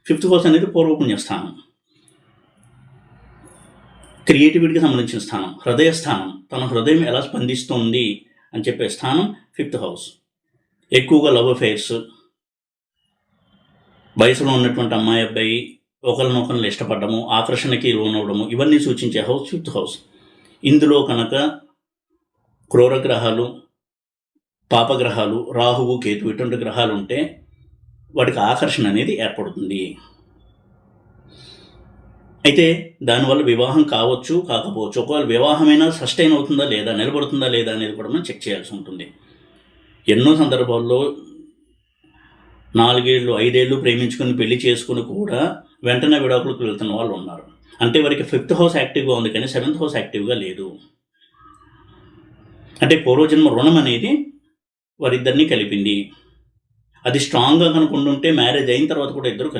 Fifth house అనేది పూర్వపుణ్య స్థానం, క్రియేటివిటీకి సంబంధించిన స్థానం, హృదయ స్థానం, తన హృదయం ఎలా స్పందిస్తుంది అని చెప్పే స్థానం ఫిఫ్త్ హౌస్. ఎక్కువగా లవ్ అఫైర్స్, వయసులో ఉన్నటువంటి అమ్మాయి అబ్బాయి ఒకరినొకరిని ఇష్టపడము, ఆకర్షణకి లోనవడము, ఇవన్నీ సూచించే హౌస్ ఫిఫ్త్ హౌస్. ఇందులో కనుక క్రూరగ్రహాలు, పాపగ్రహాలు, రాహువు, కేతు ఇటువంటి గ్రహాలు ఉంటే వాటికి ఆకర్షణ అనేది ఏర్పడుతుంది. అయితే దానివల్ల వివాహం కావచ్చు, కాకపోవచ్చు. ఒకవేళ వివాహమైనా సస్టైన్ అవుతుందా లేదా, నిలబడుతుందా లేదా అనేది కూడా మనం చెక్ చేయాల్సి ఉంటుంది. ఎన్నో సందర్భాల్లో 4 ఏళ్ళు 5 ఏళ్ళు ప్రేమించుకుని పెళ్లి చేసుకుని కూడా వెంటనే విడాకులకు వెళ్తున్న వాళ్ళు ఉన్నారు. అంటే వారికి ఫిఫ్త్ హౌస్ యాక్టివ్గా ఉంది కానీ సెవెంత్ హౌస్ యాక్టివ్గా లేదు. అంటే పూర్వజన్మ రుణం అనేది వారిద్దరినీ కలిపింది. అది స్ట్రాంగ్గా కనుక ఉండుంటే మ్యారేజ్ అయిన తర్వాత కూడా ఇద్దరు కలిసి